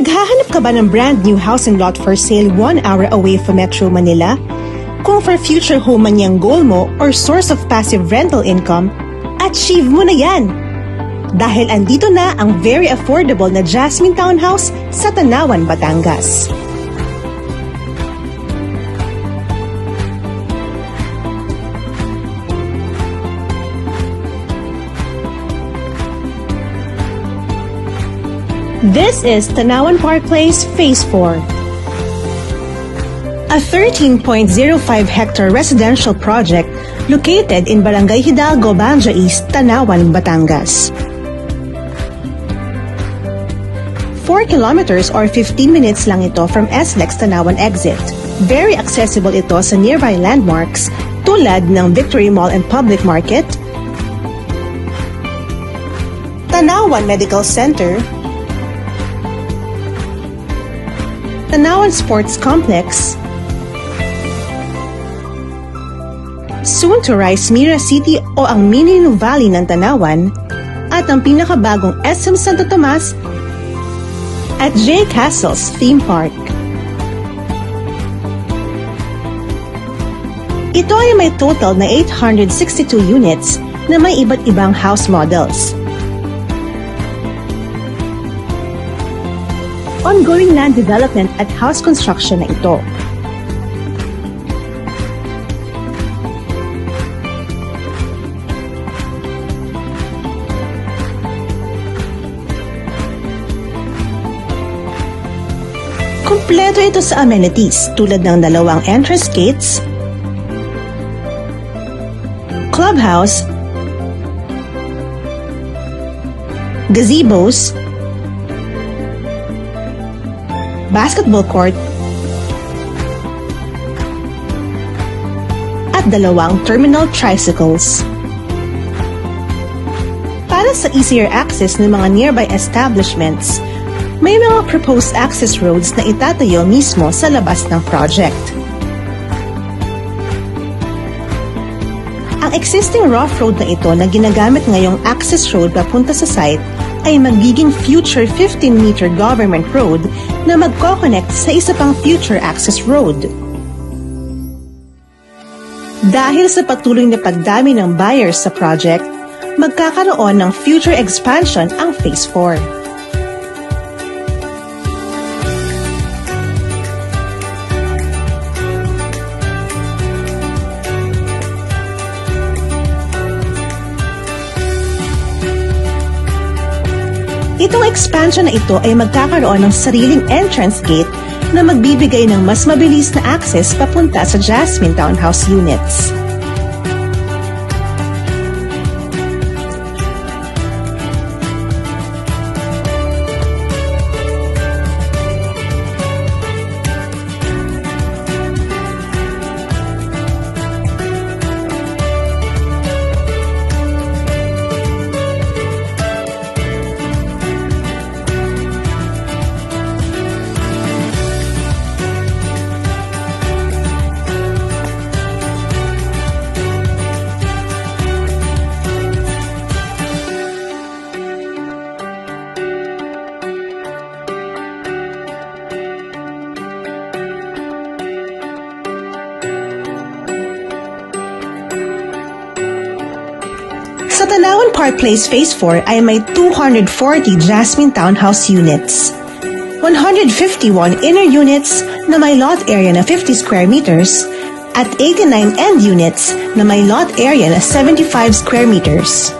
Naghahanap ka ba ng brand new house and lot for sale 1 hour away from Metro Manila? Kung for future home man yung goal mo or source of passive rental income, achieve mo na yan! Dahil andito na ang very affordable na Jasmine Townhouse sa Tanawan, Batangas. This is Tanawan Park Place Phase 4. A 13.05-hectare residential project located in Barangay Hidalgo, Banja East, Tanawan, Batangas. 4 kilometers or 15 minutes lang ito from SLEX Tanawan exit. Very accessible ito sa nearby landmarks tulad ng Victory Mall and Public Market, Tanawan Medical Center, Tanawan Sports Complex, soon to rise Mira City o ang mini Nuvali ng Tanawan, at ang pinakabagong SM Santo Tomas at J Castles Theme Park. Ito ay may total na 862 units na may iba't ibang house models. Ongoing land development at house construction na ito. Kumpleto ito sa amenities tulad ng 2 entrance gates, clubhouse, gazebos, basketball court, at 2 terminal tricycles. Para sa easier access ng mga nearby establishments, may mga proposed access roads na itatayo mismo sa labas ng project. Ang existing rough road na ito na ginagamit ngayong access road papunta sa site ay magiging future 15-meter government road na magkoconnect sa isa pang future access road. Dahil sa patuloy na pagdami ng buyers sa project, magkakaroon ng future expansion ang Phase 4. Itong expansion na ito ay magkakaroon ng sariling entrance gate na magbibigay ng mas mabilis na access papunta sa Jasmine Townhouse units. Sa Tanawan Park Place Phase 4 ay may 240 Jasmine Townhouse units, 151 inner units na may lot area na 50 square meters, at 89 end units na may lot area na 75 square meters.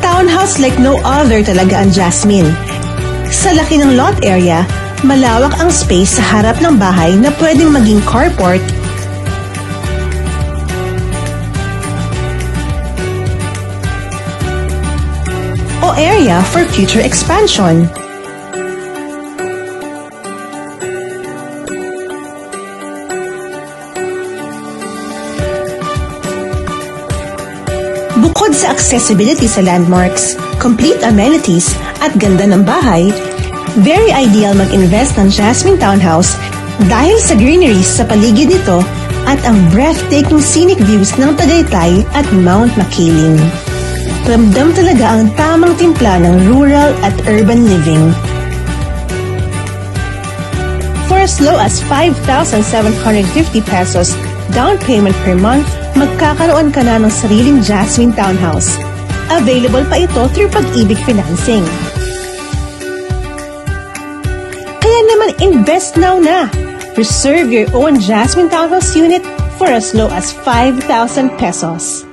Townhouse like no other talaga ang Jasmine. Sa laki ng lot area, malawak ang space sa harap ng bahay na pwedeng maging carport, o area for future expansion. Bukod sa accessibility sa landmarks, complete amenities at ganda ng bahay, very ideal mag-invest ng Jasmine Townhouse dahil sa greeneries sa paligid nito at ang breathtaking scenic views ng Tagaytay at Mount Makiling. Ramdam talaga ang tamang timpla ng rural at urban living. For as low as 5,750 pesos down payment per month, magkakaroon ka na ng sariling Jasmine Townhouse. Available pa ito through Pag-ibig Financing. Kaya naman invest now na! Reserve your own Jasmine Townhouse unit for as low as 5,000 pesos.